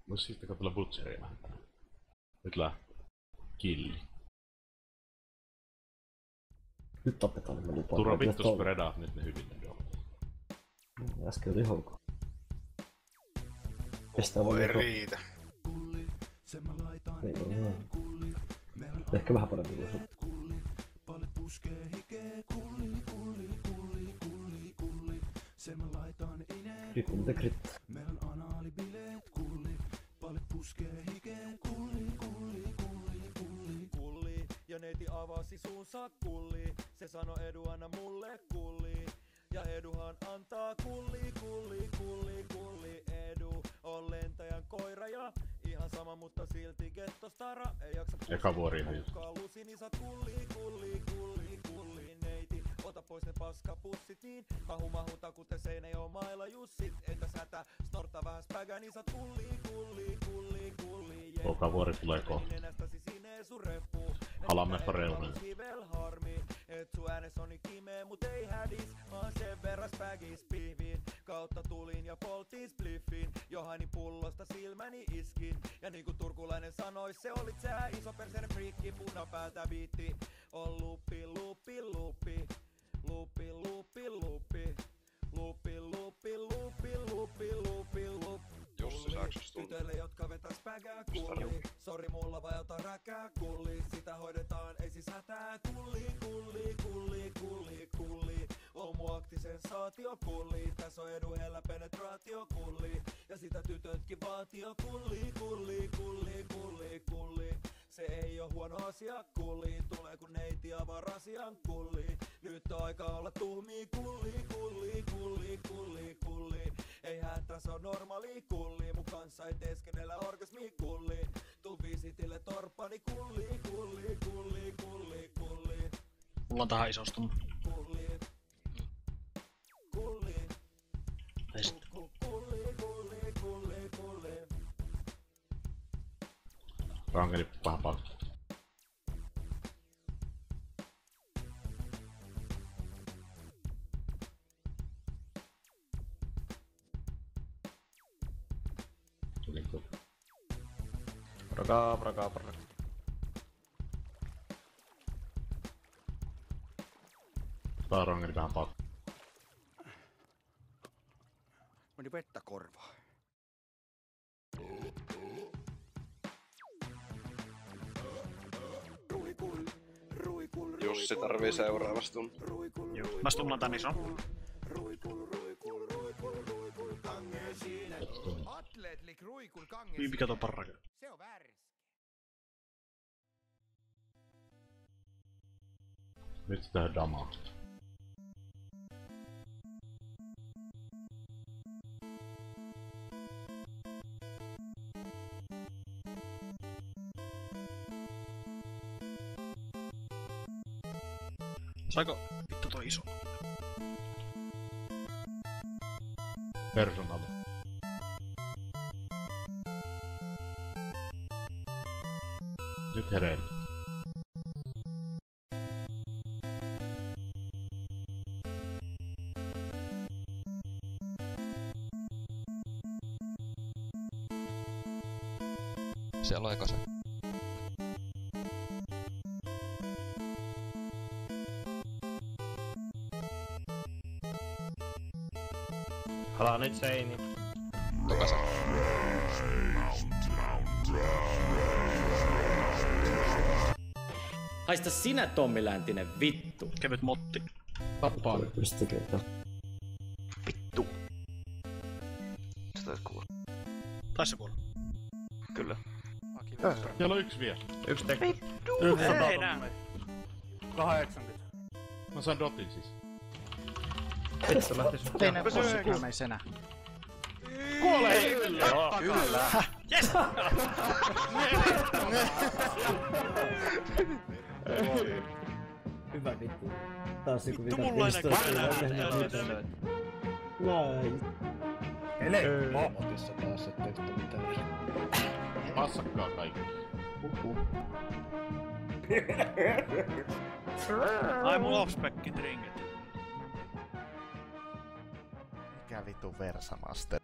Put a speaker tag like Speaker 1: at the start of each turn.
Speaker 1: Vois sitten katsella Butcheria vähän tänään. Nyt lähtee. Killi.
Speaker 2: Nyt tapetaan nämä lupaa.
Speaker 1: Turha vittu spredaat nyt ne hyvin ne doot.
Speaker 2: Äsken oli hauka.
Speaker 3: Ei riitä.
Speaker 2: Ei ole hyvä. Ehkä vähän paremmin kuin sun. Kritti mitä kritti.
Speaker 4: Ja neiti avasi suunsa kulli. Se sano Edu anna mulle kulli. Ja Eduhan antaa kulli. Edu on lentäjän koira ja ihan sama, mutta silti gettostara. Ei jaksa
Speaker 1: eka vuori ihan just.
Speaker 4: Lusi, niin saat kulli. Neiti, ota pois ne paskapussit niin. Mahuta kuten Seinäjoen mailla jussit. Entä sätä, snorta vähän spägää, niin saat kulli.
Speaker 1: Eka vuori tulee kohta. Halameffa reunen.
Speaker 4: Et sun äänes on niin kimeä, mut ei hädis. Mä sen verran spägis pihviin. Kautta tulin ja poltin spliffin. Johani pullosta silmäni iskin. Ja niinku turkulainen sanois, se olit sä iso perseinen friikki. Punapäältä biitti on lupi.
Speaker 3: Jussi Saksas tuntuu.
Speaker 4: Tytöille, jotka vetäs pägää kulli. Sori mulla vai ota räkää kulli. Sitä hoidetaan, ei siis hätää kulli. On mu aktisensaatio kulli. Täs on Edu hellä penetraatio kulli. Ja sitä tytötkin vaatio kulli. Se ei oo huono asia kulli. Tulee kun neiti avaa rasian kulli. Nyt on aika olla tuhmii kulli. Ei hätä, se on normaali kulli. Mun kanssa ei teeskennellä orgasmi kulli. Tuu visitille torppani kulli.
Speaker 5: Mulla on tähän isostunut.
Speaker 4: Kulli.
Speaker 1: Rankeli vähän pakko.
Speaker 2: Praka.
Speaker 1: Tää on rankeli vähän pakko.
Speaker 3: Meni vettä korvaa. Jussi tarvii seuraavastun.
Speaker 5: Mä stumlan tän ison. Mikä tuo parrake?
Speaker 4: Se on väärin.
Speaker 1: Nyt se tehdään damaa.
Speaker 5: Saiko vittu toi iso?
Speaker 1: Personali. Nyt hereillä.
Speaker 6: Siellä on ekase.
Speaker 2: Halaan nyt seini.
Speaker 6: Tokase.
Speaker 7: Haista sinä, Tommi Läntinen, vittu.
Speaker 5: Kevyt motti.
Speaker 2: Tappaa nyt pystyy tekemään.
Speaker 6: Vittu. Se taisi kuulla.
Speaker 5: Taisi se kuulla.
Speaker 6: Kyllä.
Speaker 1: Siellä on yksi vielä.
Speaker 2: Yksi tekki.
Speaker 5: Ei nää.
Speaker 8: 80.
Speaker 1: Mä sain dotin siis.
Speaker 2: Vittu lähti sun
Speaker 5: Ei nää koskaan meis enää.
Speaker 1: Kuolee!
Speaker 6: Kyllä.
Speaker 5: Jes!
Speaker 2: Hyvä vittu. Taas joku
Speaker 5: Vittu mulla ei näkyy.
Speaker 2: Näin.
Speaker 8: Ele! Maamotissa taas, ettei tule mitään.
Speaker 1: Passakkaa kaikki.
Speaker 5: Ai mulla offspekki trinket.
Speaker 9: Mikä vittu Versamaster?